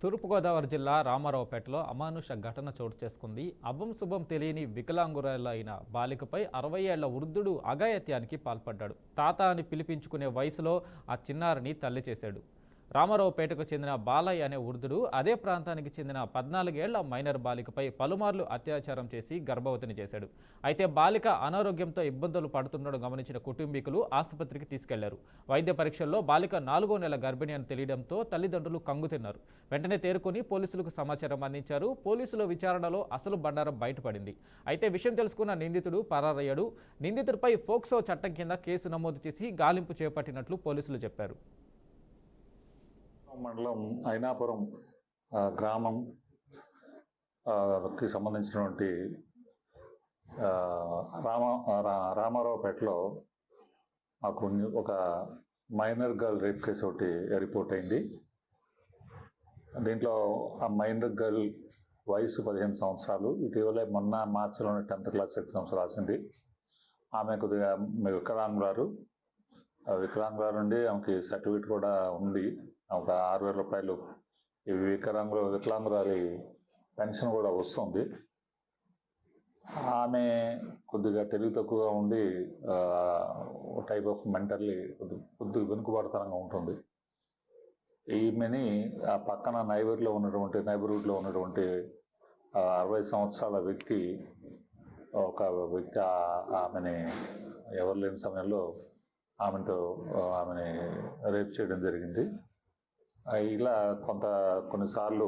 తూర్పుగోదావరి జిల్లా రామారావుపేటలో అమానుష ఘటన చోటు చేసుకుంది. అభం శుభం తెలియని వికలాంగురాలైన బాలికపై 60 ఏళ్ల వృద్ధుడు అఘాయిత్యానికి పాల్పడ్డాడు. తాత అని పిలిపించుకునే వయసులో ఆ చిన్నారిని తల్లి చేశాడు. రామారావుపేటకు చెందిన బాలయ్య అనే వృద్ధుడు అదే ప్రాంతానికి చెందిన 14 ఏళ్ల మైనర్ బాలికపై పలుమార్లు అత్యాచారం చేసి గర్భవతిని చేశాడు. అయితే బాలిక అనారోగ్యంతో ఇబ్బందులు పడుతుండడం గమనించిన కుటుంబీకులు ఆసుపత్రికి తీసుకెళ్లారు. వైద్య పరీక్షల్లో బాలిక 4వ నెల గర్భిణి అని తెలియడంతో తల్లిదండ్రులు కంగుతిన్నారు. వెంటనే తేరుకొని పోలీసులకు సమాచారం అందించారు. పోలీసుల విచారణలో అసలు బండారం బయటపడింది. అయితే విషయం తెలుసుకున్న నిందితుడు పరారయ్యాడు. నిందితుడిపై ఫోక్సో చట్టం కింద కేసు నమోదు చేసి గాలింపు చేపట్టినట్లు పోలీసులు చెప్పారు. మండలం అయినాపురం గ్రామం కి సంబంధించినటువంటి రామారావుపేటలో మాకు ఒక మైనర్ గర్ల్ రేప్ కేసు ఒకటి రిపోర్ట్ అయింది. దీంట్లో ఆ మైనర్ గర్ల్ వయసు 15 సంవత్సరాలు. ఇటీవలే మొన్న మార్చిలోనే 10th క్లాస్ ఎగ్జామ్స్ రాసింది. ఆమె కొద్దిగా వికలాంగురాలు నుండి ఆమెకి సర్టిఫికేట్ కూడా ఉంది. ఒక 6,000 రూపాయలు ఈ వికలాంగురాలి పెన్షన్ కూడా వస్తుంది. ఆమె కొద్దిగా తెలివి తక్కువగా ఉండి టైప్ ఆఫ్ మెంటల్లీ కొద్దిగా వెనుకబడతనంగా ఉంటుంది. ఈమెని ఆ పక్కన నైబర్హుడ్లో ఉన్నటువంటి 60 సంవత్సరాల వ్యక్తి ఆమెని ఎవరు లేని సమయంలో ఆమెని రేప్ చేయడం జరిగింది. ఇలా కొన్నిసార్లు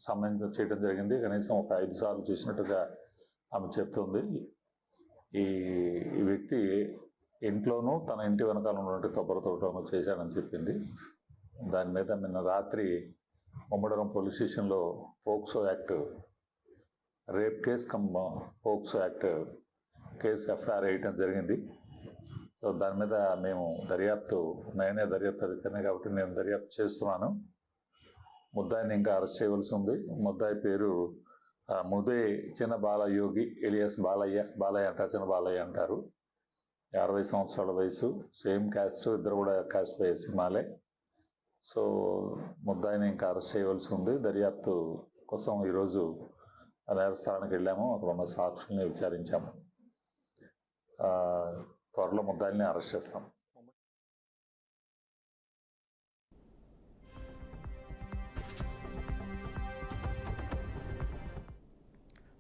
సమయం చేయడం జరిగింది. కనీసం ఒక 5 సార్లు చేసినట్టుగా ఆమె చెప్తుంది. ఈ వ్యక్తి ఇంట్లోనూ తన ఇంటి వెనకాల ఉన్నటువంటి కొబ్బరి తోటను చేశాడని చెప్పింది. దాని మీద నిన్న రాత్రి ముమ్మడవరం పోలీస్ స్టేషన్లో POCSO act rape case POCSO act case FIR వేయటం జరిగింది. సో దాని మీద మేము నేనే దర్యాప్తు అధికారిని కాబట్టి నేను దర్యాప్తు చేస్తున్నాను. ముద్దాయిని ఇంకా అరెస్ట్ చేయవలసి ఉంది. ముద్దాయి పేరు ముదే చిన్న బాలయోగి ఎలియాస్ బాలయ్య అంటారు, చిన్న బాలయ్య అంటారు. 60 సంవత్సరాల వయసు, సేమ్ క్యాస్ట్, ఇద్దరు కూడా క్యాస్ట్ బై సినిమాలే. సో ముద్దాయిని ఇంకా అరెస్ట్ చేయవలసి ఉంది. దర్యాప్తు కోసం ఈరోజు న్యాయస్థానానికి వెళ్ళాము. అక్కడ ఉన్న సాక్షుల్ని విచారించాము. త్వరలో ముద్దాయిల్ని అరెస్ట్ చేస్తాం.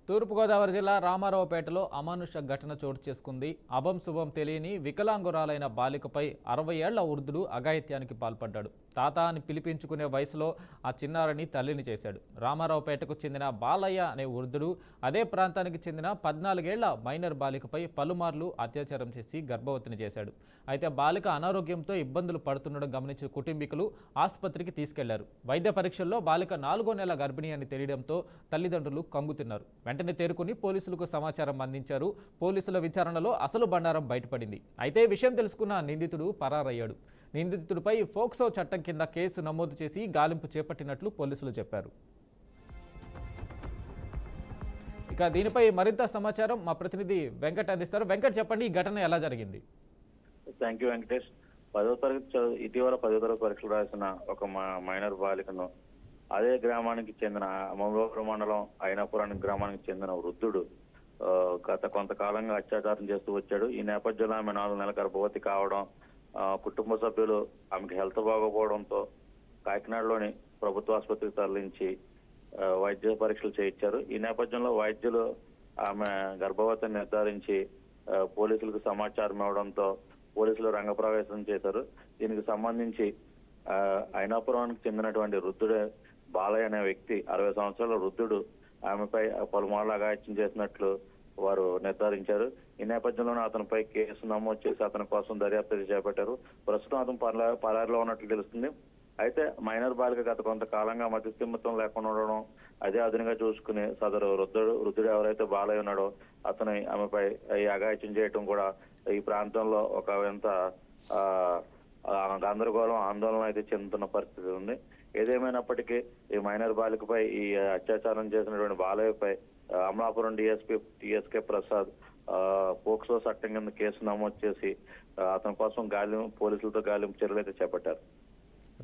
తూర్పుగోదావరి జిల్లా రామారావుపేటలో అమానుష ఘటన చోటు చేసుకుంది. అభం శుభం తెలియని వికలాంగురాలైన బాలికపై 60 ఏళ్ల వృద్ధుడు అఘాయిత్యానికి పాల్పడ్డాడు. తాత అని పిలిపించుకునే వయసులో ఆ చిన్నారిని తల్లిని చేశాడు. రామారావుపేటకు చెందిన బాలయ్య అనే వృద్ధుడు అదే ప్రాంతానికి చెందిన 14 ఏళ్ల మైనర్ బాలికపై పలుమార్లు అత్యాచారం చేసి గర్భవతిని చేశాడు. అయితే బాలిక అనారోగ్యంతో ఇబ్బందులు పడుతుండడం గమనించిన కుటుంబీకులు ఆసుపత్రికి తీసుకెళ్లారు. వైద్య పరీక్షల్లో బాలిక 4వ నెల గర్భిణి అని తెలియడంతో తల్లిదండ్రులు కంగుతిన్నారు. వెంటనే తేరుకుని పోలీసులకు సమాచారం అందించారు. పోలీసుల విచారణలో అసలు బండారం బయటపడింది. అయితే విషయం తెలుసుకున్న నిందితుడు పరారయ్యాడు. నిందితుడిపై ఫోక్సో చట్టం కింద కేసు నమోదు చేసి గాలింపు చేపట్టినట్లు పోలీసులు చెప్పారు. ఇక దీనిపై మరింత సమాచారం మా ప్రతినిధి వెంకట్ అందిస్తారు. వెంకట్, చెప్పండి, ఈ ఘటన ఎలా జరిగింది? Thank you Venkatesh. ఇటీవల 10వ తరగతి పరీక్షలు రాసిన ఒక మైనర్ బాలికను అదే గ్రామానికి చెందిన మంగళూరు మండలం అయినాపురానికి గ్రామానికి చెందిన వృద్ధుడు గత కొంతకాలంగా అత్యాచారం చేస్తూ వచ్చాడు. ఈ నేపథ్యంలో ఆమె 4 నెలల గర్భవతి కావడం, కుటుంబ సభ్యులు ఆమెకి హెల్త్ బాగోపోవడంతో కాకినాడలోని ప్రభుత్వ ఆసుపత్రికి తరలించి వైద్య పరీక్షలు చేయించారు. ఈ నేపథ్యంలో వైద్యులు ఆమె గర్భవతిని నిర్ధారించి పోలీసులకు సమాచారం ఇవ్వడంతో పోలీసులు రంగప్రవేశం చేశారు. దీనికి సంబంధించి అయినాపురానికి చెందినటువంటి వృద్ధుడే బాలయ్య అనే వ్యక్తి, 60 సంవత్సరాల వృద్ధుడు ఆమెపై పలుమార్లు అఘాయిత్యం చేసినట్లు వారు నిర్ధారించారు. ఈ నేపథ్యంలోనే అతనిపై కేసు నమోదు చేసి అతని కోసం దర్యాప్తు చేపట్టారు. ప్రస్తుతం అతను పరారీలో ఉన్నట్లు తెలుస్తుంది. అయితే మైనర్ బాలిక గత కొంతకాలంగా మతిస్థిమితం లేకుండా ఉండడం, అదే అదునుగా చూసుకుని సదరు వృద్ధుడు ఎవరైతే బాలయ్య ఉన్నాడో అతని ఆమెపై ఈ అఘాయిత్యం చేయడం కూడా ఈ ప్రాంతంలో ఒక వింత గందరగోళం, ఆందోళన అయితే చెందుతున్న పరిస్థితి ఉంది. ఏదేమైనప్పటికీ ఈ మైనర్ బాలికపై ఈ అత్యాచారం చేసినటువంటి బాలయ్యపై అమలాపురం డిఎస్పీ టిఎస్కే ప్రసాద్ పోక్సో చట్టం కింద కేసు నమోదు చేసి అతని కోసం పోలీసులతో గాలింపు చర్యలు అయితే చేపట్టారు.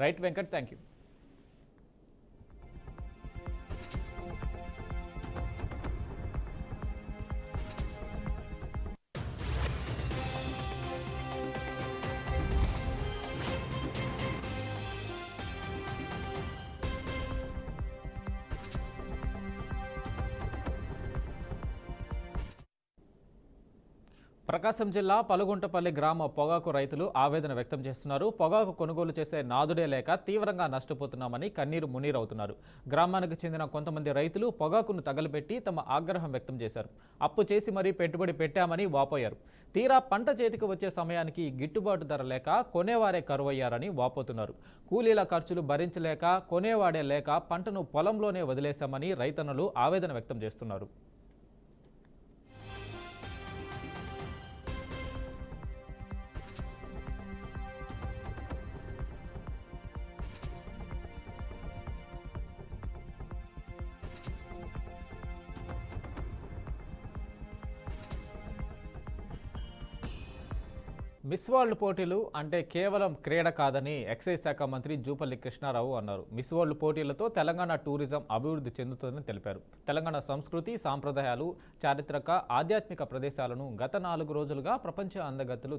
Right Venkat, thank you. Prakasam జిల్లా పలుగుంటపల్లి గ్రామ పొగాకు రైతులు ఆవేదన వ్యక్తం చేస్తున్నారు. పొగాకు కొనుగోలు చేసే నాదుడే లేక తీవ్రంగా నష్టపోతున్నామని కన్నీరు మున్నీరవుతున్నారు. గ్రామానికి చెందిన కొంతమంది రైతులు పొగాకును తగలబెట్టి తమ ఆగ్రహం వ్యక్తం చేశారు. అప్పు చేసి మరీ పెట్టుబడి పెట్టామని వాపోయారు. తీరా పంట చేతికి వచ్చే సమయానికి గిట్టుబాటు ధర లేక కొనేవారే కరువయ్యారని వాపోతున్నారు. కూలీల ఖర్చులు భరించలేక కొనేవాడే లేక పంటను పొలంలోనే వదిలేశామని రైతన్నలు ఆవేదన వ్యక్తం చేస్తున్నారు. మిస్ వరల్డ్ పోటీలు అంటే కేవలం క్రీడ కాదని ఎక్సైజ్ శాఖ మంత్రి జూపల్లి కృష్ణారావు అన్నారు. మిస్ వరల్డ్ పోటీలతో తెలంగాణ టూరిజం అభివృద్ధి చెందుతుందని తెలిపారు. తెలంగాణ సంస్కృతి, సాంప్రదాయాలు, చారిత్రక, ఆధ్యాత్మిక ప్రదేశాలను గత 4 రోజులుగా ప్రపంచ అందగత్తులు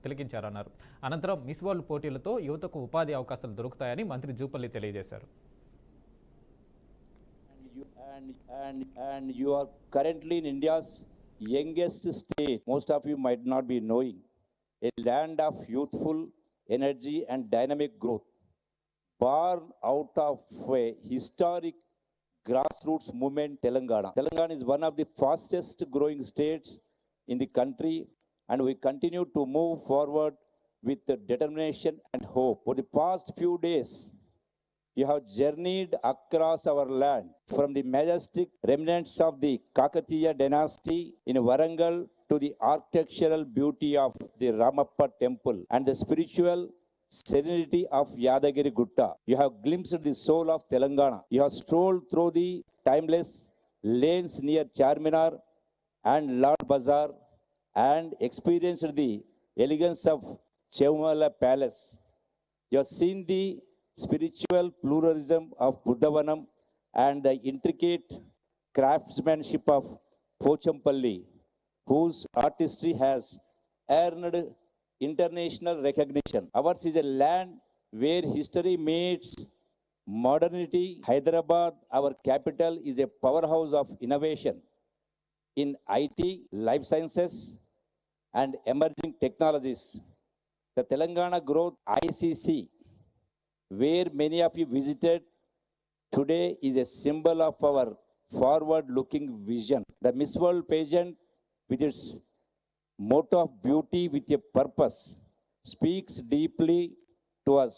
తిలకించారన్నారు. అనంతరం మిస్ వరల్డ్ పోటీలతో యువతకు ఉపాధి అవకాశాలు దొరుకుతాయని మంత్రి జూపల్లి తెలియజేశారు. And you are currently in India's youngest state. Most of you might not be knowing. A land of youthful energy and dynamic growth, born out of a historic grassroots movement, Telangana. Telangana is one of the fastest growing states in the country, and we continue to move forward with determination and hope. For the past few days, you have journeyed across our land from the majestic remnants of the Kakatiya dynasty in Warangal to the architectural beauty of the Ramappa temple and the spiritual serenity of Yadagiri Gutta. You have glimpsed the soul of Telangana. You have strolled through the timeless lanes near Charminar and Lord Bazaar and experienced the elegance of Chevamala Palace. You have seen the spiritual pluralism of Buddhavanam and the intricate craftsmanship of Pochampalli, whose artistry has earned international recognition. Ours is a land where history meets modernity. Hyderabad, our capital, is a powerhouse of innovation in IT, life sciences, and emerging technologies. The Telangana Growth ICC, where many of you visited today, is a symbol of our forward-looking vision. The Miss World pageant, with its motto of beauty with a purpose, speaks deeply to us.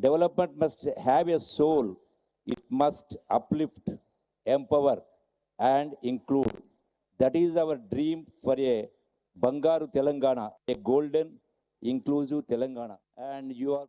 Development must have a soul. It must uplift, empower, and include. That is our dream for a Bangaru Telangana, a golden, inclusive Telangana. And you are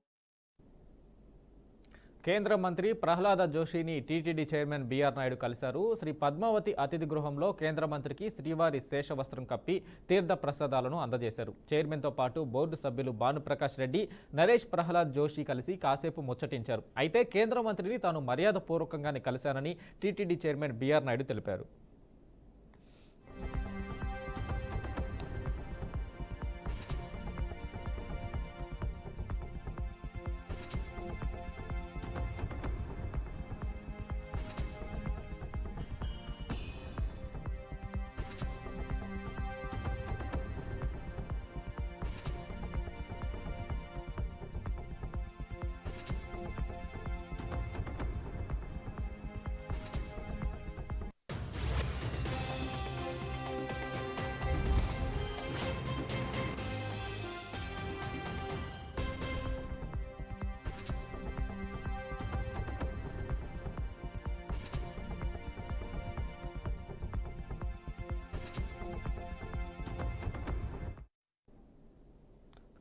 కేంద్ర మంత్రి ప్రహ్లాద జోషిని TTD chairman BR Naidu కలిశారు. శ్రీ పద్మావతి అతిథి గృహంలో కేంద్ర మంత్రికి శ్రీవారి శేషవస్త్రం కప్పి తీర్థ ప్రసాదాలను అందజేశారు. చైర్మన్తో పాటు బోర్డు సభ్యులు భానుప్రకాష్ రెడ్డి, నరేష్ ప్రహ్లాద్ జోషి కలిసి కాసేపు ముచ్చటించారు. అయితే కేంద్ర మంత్రిని తాను మర్యాదపూర్వకంగానే కలిశానని టీటీడీ చైర్మన్ బీఆర్ నాయుడు తెలిపారు.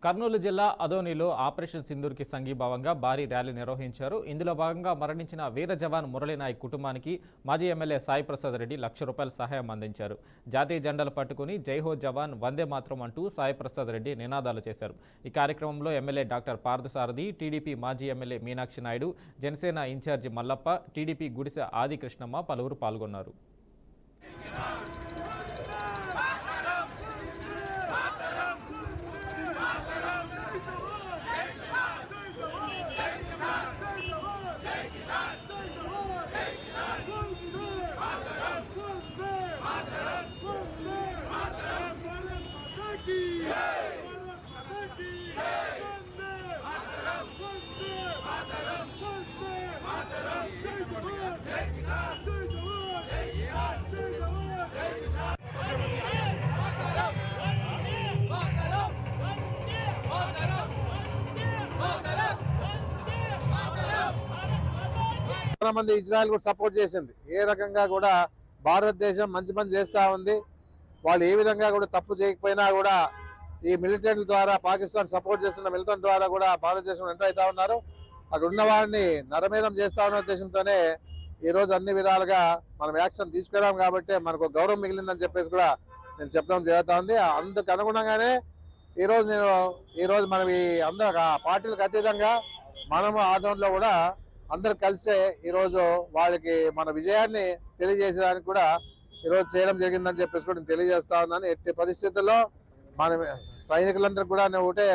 కర్నూలు జిల్లా అదోనిలో ఆపరేషన్ సింధూర్కి సంఘీభావంగా భారీ ర్యాలీ నిర్వహించారు. ఇందులో భాగంగా మరణించిన వీర జవాన్ మురళీనాయక్ కుటుంబానికి మాజీ ఎమ్మెల్యే సాయి ప్రసాద్ రెడ్డి ₹1,00,000 సహాయం అందించారు. జాతీయ జెండాలు పట్టుకుని జై హో జవాన్, వందే మాత్రం అంటూ సాయి ప్రసాద్ రెడ్డి నినాదాలు చేశారు. ఈ కార్యక్రమంలో ఎమ్మెల్యే డాక్టర్ పార్థసారథి, టీడీపీ మాజీ MLA Meenakshi Naidu, Janasena incharge Mallappa, TDP Gudise Adi Krishnamma పలువురు పాల్గొన్నారు. చాలా మంది ఇజ్రాయెల్ కూడా సపోర్ట్ చేసింది. ఏ రకంగా కూడా భారతదేశం మంచి పని చేస్తూ ఉంది. వాళ్ళు ఏ విధంగా కూడా తప్పు చేయకపోయినా కూడా ఈ మిలిటెంట్ల ద్వారా, పాకిస్తాన్ సపోర్ట్ చేస్తున్న మిలిటెంట్ ద్వారా కూడా భారతదేశం ఎంటర్ అవుతా ఉన్నారు. అక్కడ ఉన్న వారిని నరమేధం చేస్తా ఉన్న ఉద్దేశంతోనే ఈరోజు అన్ని విధాలుగా మనం యాక్షన్ తీసుకురాం కాబట్టి మనకు గౌరవం మిగిలిందని చెప్పేసి కూడా నేను చెప్పడం జరుగుతూ ఉంది. అందుకు అనుగుణంగానే ఈరోజు మనం ఈ అందరూ పార్టీలకు అతీతంగా మనము ఆందోళనలో కూడా అందరు కలిసే ఈరోజు వాళ్ళకి మన విజయాన్ని తెలియజేసేదానికి కూడా ఈరోజు చేయడం జరిగిందని చెప్పేసి కూడా నేను తెలియజేస్తా ఉన్నాను. ఎట్టి పరిస్థితుల్లో మన సైనికులందరికీ కూడా నేను ఒకటే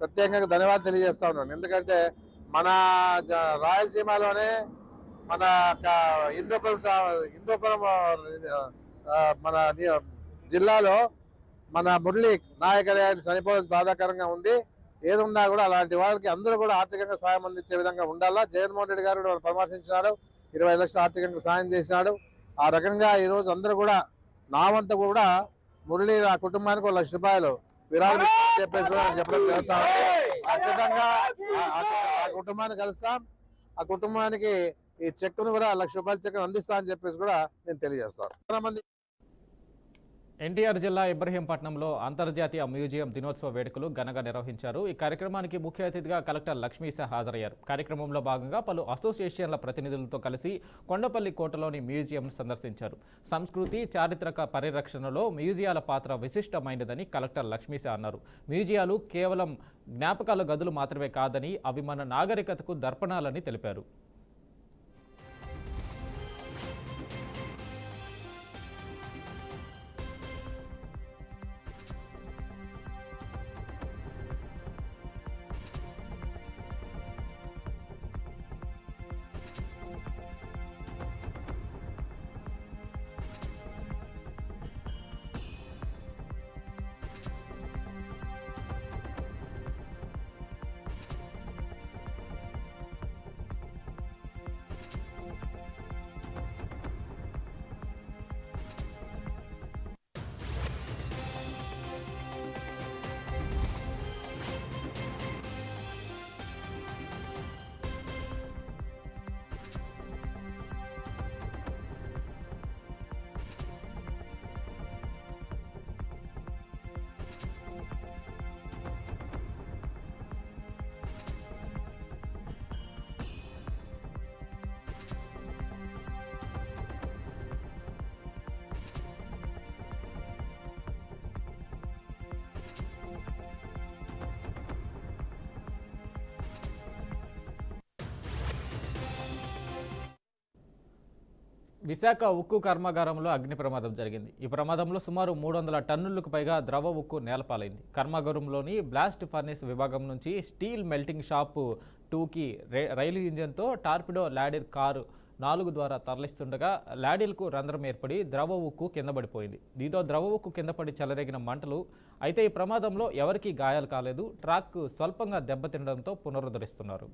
ప్రత్యేకంగా ధన్యవాదాలు తెలియజేస్తా ఉన్నాను. ఎందుకంటే మన రాయలసీమలోనే మన హిందూపురం మన జిల్లాలో మన మురళి నాయకర్ చనిపోవడం బాధాకరంగా ఉంది. ఏదున్నా కూడా అలాంటి వాళ్ళకి అందరూ కూడా ఆర్థికంగా సాయం అందించే విధంగా ఉండాలా. జగన్మోహన్ రెడ్డి గారు కూడా పరామర్శించినాడు, 20 లక్షలు ఆర్థికంగా సాయం చేసినాడు. ఆ రకంగా ఈరోజు అందరూ కూడా నా వంతు కూడా మురళి ఆ కుటుంబానికి 1 లక్ష రూపాయలు విరాళం చెప్పేసి కూడా చెప్పడం జరుగుతా ఉంది. ఖచ్చితంగా ఆ కుటుంబాన్ని కలుస్తాం. ఆ కుటుంబానికి ఈ చెక్కును కూడా 1 లక్ష రూపాయల చెక్కును అందిస్తా అని చెప్పేసి కూడా నేను తెలియజేస్తాను. చాలా మంది ఎన్టీఆర్ జిల్లా ఇబ్రహీంపట్నంలో అంతర్జాతీయ మ్యూజియం దినోత్సవ వేడుకలు ఘనంగా నిర్వహించారు. ఈ కార్యక్రమానికి ముఖ్య అతిథిగా కలెక్టర్ లక్ష్మీశ హాజరయ్యారు. కార్యక్రమంలో భాగంగా పలు అసోసియేషన్ల ప్రతినిధులతో కలిసి కొండపల్లి కోటలోని మ్యూజియం సందర్శించారు. సంస్కృతి, చారిత్రక పరిరక్షణలో మ్యూజియాల పాత్ర విశిష్టమైనదని కలెక్టర్ లక్ష్మీశ అన్నారు. మ్యూజియాలు కేవలం జ్ఞాపకాల గదులు మాత్రమే కాదని అవి మన నాగరికతకు దర్పణాలని తెలిపారు. విశాఖ ఉక్కు కర్మాగారంలో అగ్ని ప్రమాదం జరిగింది. ఈ ప్రమాదంలో సుమారు 300 టన్నులకు పైగా ద్రవ ఉక్కు నేలపాలైంది. కర్మాగారంలోని బ్లాస్ట్ ఫర్నేస్ విభాగం నుంచి స్టీల్ మెల్టింగ్ షాప్ 2కి రైలు ఇంజన్తో టార్పిడో లాడిర్ కారు 4 ద్వారా తరలిస్తుండగా లాడిల్కు రంధ్రం ఏర్పడి ద్రవ ఉక్కు కింద పడిపోయింది. దీంతో ద్రవ ఉక్కు కింద పడి చెలరేగిన మంటలు. అయితే ఈ ప్రమాదంలో ఎవరికీ గాయాలు కాలేదు. ట్రాక్ స్వల్పంగా దెబ్బతినడంతో పునరుద్ధరిస్తున్నారు.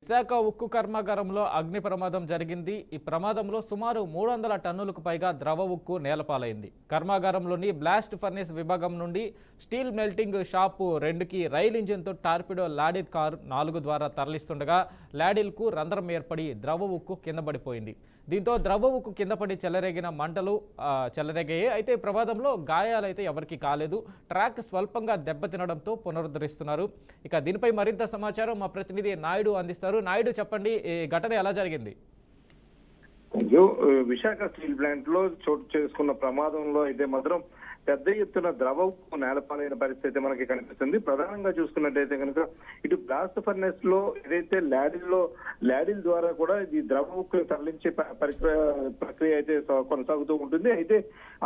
విశాఖ ఉక్కు కర్మాగారంలో అగ్ని ప్రమాదం జరిగింది. ఈ ప్రమాదంలో సుమారు 300 టన్నులకు పైగా ద్రవ ఉక్కు నేలపాలైంది. కర్మాగారంలోని బ్లాస్ట్ ఫర్నేస్ విభాగం నుండి స్టీల్ మెల్టింగ్ షాప్ 2కి రైల్ ఇంజిన్తో టార్పిడో లాడిల్ కారు 4 ద్వారా తరలిస్తుండగా లాడిల్కు రంధ్రం ఏర్పడి ద్రవ ఉక్కు కింద పడిపోయింది. దీంతో ద్రవ ఉక్కు కింద పడి చెలరేగిన మంటలు చెలరేగాయి. అయితే ప్రమాదంలో గాయాలైతే ఎవరికీ కాలేదు. ట్రాక్ స్వల్పంగా దెబ్బతినడంతో పునరుద్ధరిస్తున్నారు. ఇక దీనిపై మరింత సమాచారం మా ప్రతినిధి నాయుడు అందిస్తారు. నాయుడు, చెప్పండి, ఈ ఘటన ఎలా జరిగింది? విశాఖ స్టీల్ ప్లాంట్ లో చోటు చేసుకున్న ప్రమాదంలో అయితే మాత్రం పెద్ద ఎత్తున ద్రవ ఉక్కు నేలపాలైన పరిస్థితి మనకి కనిపిస్తుంది. ప్రధానంగా చూసుకున్నట్టయితే కనుక ఇటు బ్లాస్ట్ ఫర్నెస్ లో ఏదైతే లాడిల్ ద్వారా కూడా ఈ ద్రవ ఉక్కు తరలించే ప్రక్రియ అయితే కొనసాగుతూ ఉంటుంది. అయితే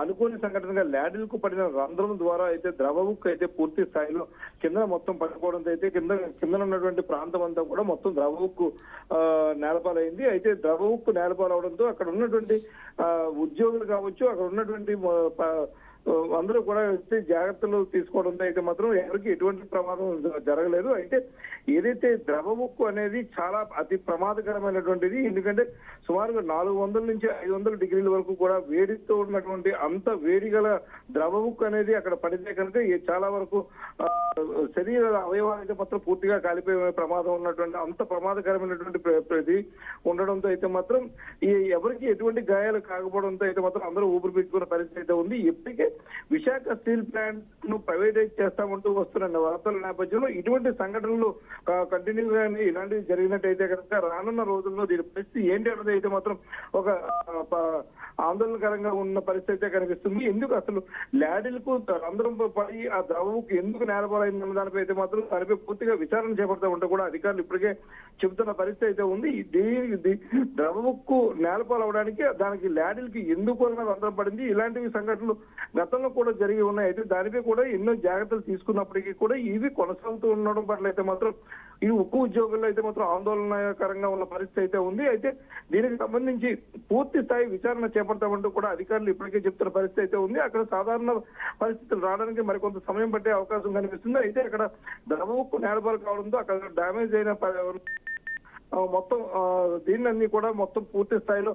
అనుకోని సంఘటనగా లాడిల్ కు పడిన రంధ్రం ద్వారా అయితే ద్రవ ఉక్కు అయితే పూర్తి స్థాయిలో కింద మొత్తం పడిపోవడంతో అయితే కింద ఉన్నటువంటి ప్రాంతం అంతా కూడా మొత్తం ద్రవ ఉక్కు నేలపాలైంది. అయితే ద్రవ ఉక్కు నేలపాలవడంతో అక్కడ ఉన్నటువంటి ఉద్యోగులు కావచ్చు, అక్కడ ఉన్నటువంటి అందరూ కూడా వచ్చి జాగ్రత్తలు తీసుకోవడంతో అయితే మాత్రం ఎవరికి ఎటువంటి ప్రమాదం జరగలేదు. అయితే ఏదైతే ద్రవ ఉక్కు అనేది చాలా అతి ప్రమాదకరమైనటువంటిది. ఎందుకంటే సుమారుగా 400 నుంచి 500 డిగ్రీల వరకు కూడా వేడితో ఉన్నటువంటి అంత వేడి గల ద్రవ ఉక్కు అనేది అక్కడ పడితే కనుక చాలా వరకు శరీర అవయవాలు అయితే మాత్రం పూర్తిగా కాలిపోయే ప్రమాదం ఉన్నటువంటి అంత ప్రమాదకరమైనటువంటి ఇది ఉండడంతో అయితే మాత్రం ఎవరికి ఎటువంటి గాయాలు కాకపోవడంతో అయితే మాత్రం అందరూ ఊపిరి పీల్చుకున్న పరిస్థితి అయితే ఉంది. ఇప్పటికే విశాఖ స్టీల్ ప్లాంట్ ను ప్రైవేటైజ్ చేస్తామంటూ వస్తున్న వార్తల నేపథ్యంలో ఇటువంటి సంఘటనలు కంటిన్యూగా ఇలాంటివి జరిగినట్టయితే కనుక రానున్న రోజుల్లో దీని పరిస్థితి ఏంటి అన్నది అయితే మాత్రం ఒక ఆందోళనకరంగా ఉన్న పరిస్థితి కనిపిస్తుంది. ఎందుకు అసలు ల్యాడిల్కు అందరం పడి ఆ ద్రవకు ఎందుకు నేలపాలైందన్న దానిపై అయితే మాత్రం దానిపై పూర్తిగా విచారణ చేపడతా ఉంటే కూడా అధికారులు ఇప్పటికే చెబుతున్న పరిస్థితి అయితే ఉంది. ద్రవకు నేలపాలవడానికి దానికి ల్యాడిల్కి ఎందుకు అన్నది అందరం పడింది. ఇలాంటివి సంఘటనలు గతంలో కూడా జరిగి ఉన్నాయి. అయితే దానిపై కూడా ఎన్నో జాగ్రత్తలు తీసుకున్నప్పటికీ కూడా ఇవి కొనసాగుతూ ఉండడం పట్ల అయితే మాత్రం ఈ ఉక్కు ఉద్యోగుల్లో అయితే మాత్రం ఆందోళనకరంగా ఉన్న పరిస్థితి అయితే ఉంది. అయితే దీనికి సంబంధించి పూర్తి స్థాయి విచారణ చేపడతామంటూ కూడా అధికారులు ఇప్పటికే చెప్తున్న పరిస్థితి అయితే ఉంది. అక్కడ సాధారణ పరిస్థితులు రావడానికి మరికొంత సమయం పట్టే అవకాశం కనిపిస్తుంది. అయితే అక్కడ ద్రవ ఉక్కు నేలపాలు కావడంతో అక్కడ డ్యామేజ్ అయిన మొత్తం దీన్ని కూడా మొత్తం పూర్తి స్థాయిలో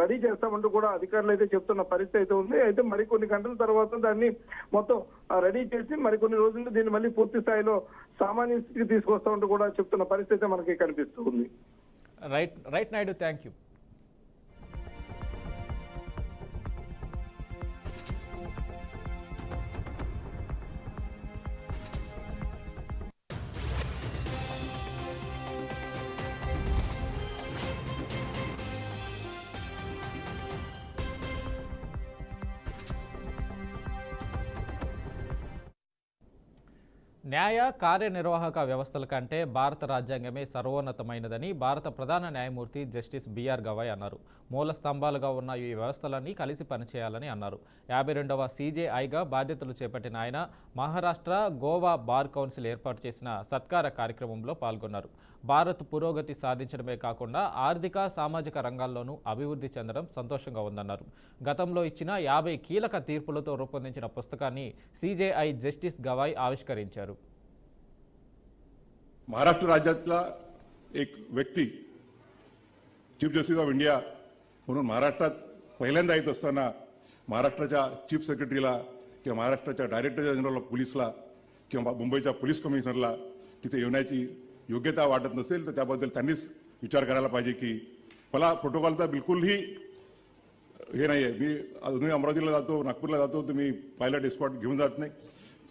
రెడీ చేస్తామంటూ కూడా అధికారులు అయితే చెప్తున్న పరిస్థితి అయితే ఉంది. అయితే మరికొన్ని గంటల తర్వాత దాన్ని మొత్తం రెడీ చేసి మరికొన్ని రోజుల్లో దీన్ని మళ్ళీ పూర్తి స్థాయిలో సామాన్య స్థితికి తీసుకొస్తామంటూ కూడా చెప్తున్న పరిస్థితి మనకి కనిపిస్తూ ఉంది. Right Naidu, thank you. న్యాయ కార్యనిర్వాహక వ్యవస్థల కంటే భారత రాజ్యాంగమే సర్వోన్నతమైనదని భారత ప్రధాన న్యాయమూర్తి జస్టిస్ బిఆర్ గవాయ్ అన్నారు. మూల స్తంభాలుగా ఉన్న ఈ వ్యవస్థలన్నీ కలిసి పనిచేయాలని అన్నారు. 52వ CJIగా బాధ్యతలు చేపట్టిన ఆయన మహారాష్ట్ర, గోవా బార్ కౌన్సిల్ ఏర్పాటు చేసిన సత్కార కార్యక్రమంలో పాల్గొన్నారు. భారత్ పురోగతి సాధించడమే కాకుండా ఆర్థిక, సామాజిక రంగాల్లోనూ అభివృద్ధి చెందడం సంతోషంగా ఉందన్నారు. గతంలో ఇచ్చిన 50 కీలక తీర్పులతో రూపొందించిన పుస్తకాన్ని CJI జస్టిస్ గవాయ్ ఆవిష్కరించారు. महाराष्ट्र राज्यातला एक व्यक्ती चीफ जस्टिस ऑफ इंडिया म्हणून महाराष्ट्रात पहिल्यांदा येत असताना महाराष्ट्राच्या चीफ सेक्रेटरीला किंवा महाराष्ट्राच्या डायरेक्टर जनरल ऑफ पोलीसला किंवा मुंबईच्या पोलीस कमिशनरला तिथे येण्याची योग्यता वाटत नसेल तर त्याबद्दल त्यांनीच विचार करायला पाहिजे की मला प्रोटोकॉलचा बिलकुलही हे नाही आहे. मी अजूनही अमरावतीला जातो, नागपूरला जातो, तर मी पायलट एस्कॉर्ट घेऊन जात नाही.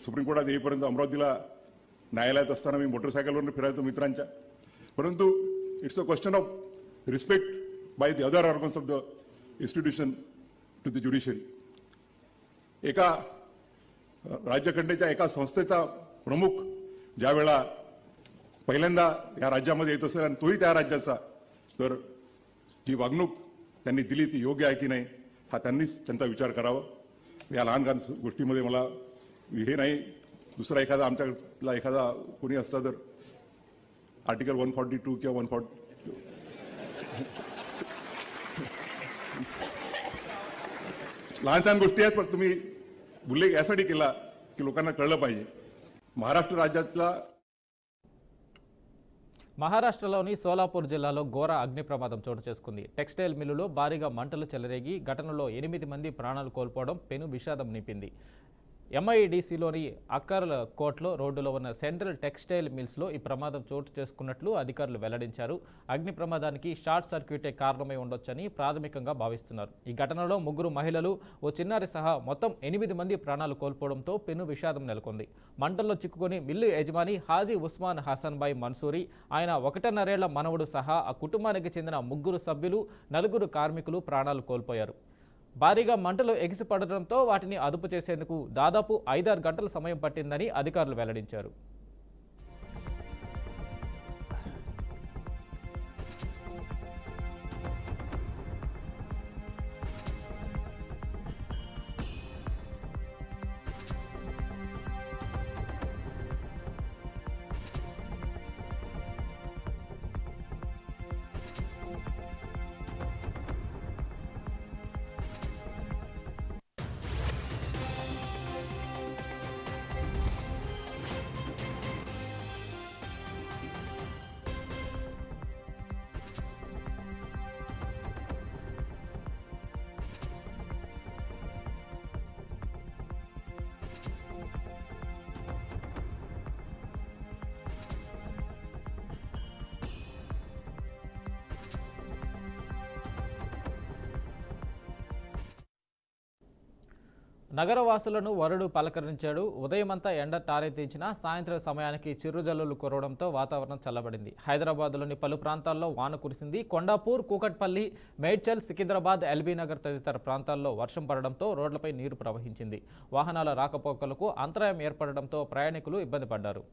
सुप्रीम कोर्टात येईपर्यंत अमरावतीला न्यायालयात असताना मी मोटरसायकलवरून फिरायचो मित्रांच्या. परंतु it's a question of respect by the other organs of the institution to the judiciary. एका राज्यघटनेच्या एका संस्थेचा प्रमुख ज्या वेळा पहिल्यांदा या राज्यामध्ये येत असेल आणि तोही त्या राज्याचा, तर जी वागणूक त्यांनी दिली ती योग्य आहे की नाही हा त्यांनीच त्यांचा विचार करावा. या लहान लहान गोष्टीमध्ये मला हे नाही. दुसरा एखादा आमच्यातला एखादा कोणी असता तर आर्टिकल 142 किंवा 140 लहान लहान गोष्टी आहेत, पण तुम्ही उल्लेख यासाठी केला की लोकांना कळलं पाहिजे. महाराष्ट्र राज्यातला మహారాష్ట్రలోని సోలాపూర్ జిల్లాలో ఘోర అగ్ని ప్రమాదం చోటు చేసుకుంది. టెక్స్టైల్ మిల్లులో భారీగా మంటలు చెలరేగి ఘటనలో 8 మంది ప్రాణాలు కోల్పోవడం పెను విషాదం నింపింది. MIDCలోని అక్కర్ల కోట్లో రోడ్డులో ఉన్న సెంట్రల్ టెక్స్టైల్ మిల్స్లో ఈ ప్రమాదం చోటు చేసుకున్నట్లు అధికారులు వెల్లడించారు. అగ్ని ప్రమాదానికి షార్ట్ సర్క్యూటే కారణమై ఉండొచ్చని ప్రాథమికంగా భావిస్తున్నారు. ఈ ఘటనలో 3 మహిళలు, ఓ చిన్నారి సహా మొత్తం 8 మంది ప్రాణాలు కోల్పోవడంతో పెను విషాదం నెలకొంది. మంటల్లో చిక్కుకొని మిల్లు యజమాని హాజీ ఉస్మాన్ హసన్ భాయ్ మన్సూరి, ఆయన 1.5 ఏళ్ల మనవడు సహా ఆ కుటుంబానికి చెందిన 3 సభ్యులు, 4 కార్మికులు ప్రాణాలు కోల్పోయారు. భారీగా మంటలు ఎగిసిపడడంతో వాటిని అదుపు చేసేందుకు దాదాపు 5-6 గంటల సమయం పట్టిందని అధికారులు వెల్లడించారు. నగరవాసులను వరుడు పలకరించాడు. ఉదయమంతా ఎండ టారెత్తించినా సాయంత్రం సమయానికి చిరుజల్లులు కురవడంతో వాతావరణం చల్లబడింది. హైదరాబాద్లోని పలు ప్రాంతాల్లో వాన కురిసింది. కొండాపూర్, కూకట్పల్లి, మేడ్చల్, సికింద్రాబాద్, ఎల్బీనగర్ తదితర ప్రాంతాల్లో వర్షం పడడంతో రోడ్లపై నీరు ప్రవహించింది. వాహనాల రాకపోకలకు అంతరాయం ఏర్పడడంతో ప్రయాణికులు ఇబ్బంది పడ్డారు.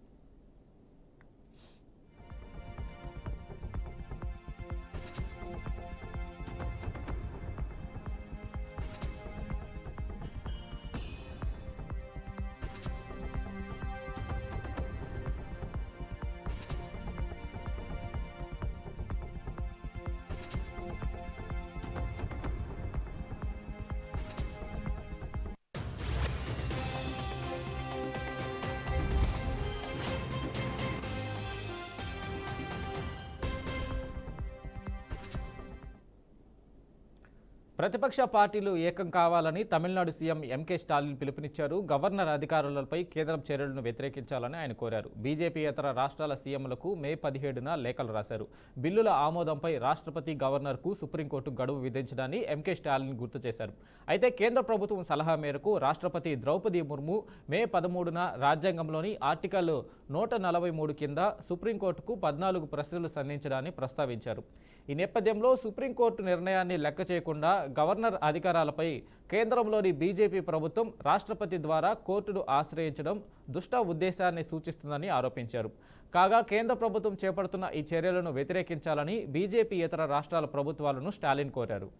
ప్రతిపక్ష పార్టీలు ఏకం కావాలని తమిళనాడు సీఎం ఎంకే స్టాలిన్ పిలుపునిచ్చారు. గవర్నర్ అధికారులపై కేంద్రం చర్యలను వ్యతిరేకించాలని ఆయన కోరారు. బీజేపీయేతర రాష్ట్రాల సీఎంలకు మే 17న లేఖలు రాశారు. బిల్లుల ఆమోదంపై రాష్ట్రపతి, గవర్నర్కు సుప్రీంకోర్టు గడువు విధించడాన్ని ఎంకే స్టాలిన్ గుర్తు చేశారు. అయితే కేంద్ర ప్రభుత్వం సలహా మేరకు రాష్ట్రపతి ద్రౌపది ముర్ము మే 13న రాజ్యాంగంలోని ఆర్టికల్ 143 కింద సుప్రీంకోర్టుకు 14 ప్రశ్నలు సంధించడాన్ని ప్రస్తావించారు. ఈ నేపథ్యంలో సుప్రీంకోర్టు నిర్ణయాన్ని లెక్క చేయకుండా గవర్నర్ అధికారాలపై కేంద్రంలోని బీజేపీ ప్రభుత్వం రాష్ట్రపతి ద్వారా కోర్టును ఆశ్రయించడం దుష్ట ఉద్దేశాన్ని సూచిస్తుందని ఆరోపించారు. కాగా కేంద్ర ప్రభుత్వం చేపడుతున్న ఈ చర్యలను వ్యతిరేకించాలని బీజేపీయేతర రాష్ట్రాల ప్రభుత్వాలను స్టాలిన్ కోరారు.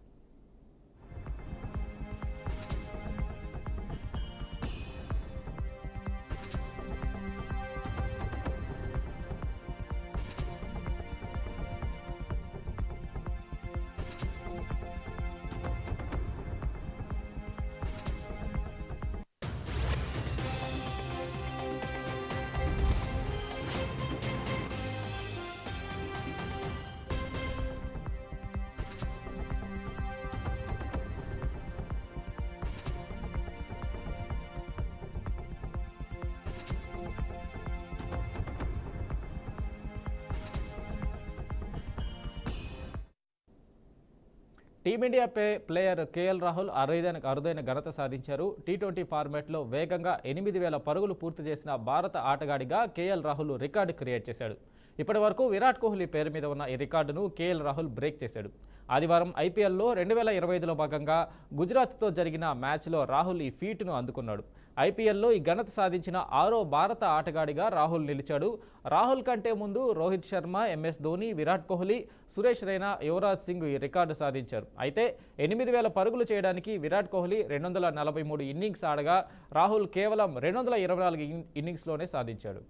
టీమిండియా ప్లేయర్ కేఎల్ రాహుల్ అరుదైన ఘనత సాధించారు. టీ20 ఫార్మాట్లో వేగంగా 8,000 పరుగులు పూర్తి చేసిన భారత ఆటగాడిగా కేఎల్ రాహుల్ రికార్డు క్రియేట్ చేశాడు. ఇప్పటి వరకు విరాట్ కోహ్లీ పేరు మీద ఉన్న ఈ రికార్డును కేఎల్ రాహుల్ బ్రేక్ చేశాడు. ఆదివారం ఐపీఎల్లో 2025లో భాగంగా గుజరాత్తో జరిగిన మ్యాచ్లో రాహుల్ ఈ ఫీట్ను అందుకున్నాడు. ఐపీఎల్లో ఈ ఘనత సాధించిన 6వ భారత ఆటగాడిగా రాహుల్ నిలిచాడు. రాహుల్ కంటే ముందు రోహిత్ శర్మ, ఎంఎస్ ధోని, విరాట్ కోహ్లీ, సురేష్ రైనా, యువరాజ్ సింగ్ ఈ రికార్డు సాధించారు. అయితే 8,000 పరుగులు చేయడానికి విరాట్ కోహ్లీ 243 ఇన్నింగ్స్ ఆడగా రాహుల్ కేవలం 224 ఇన్నింగ్స్లోనే సాధించాడు.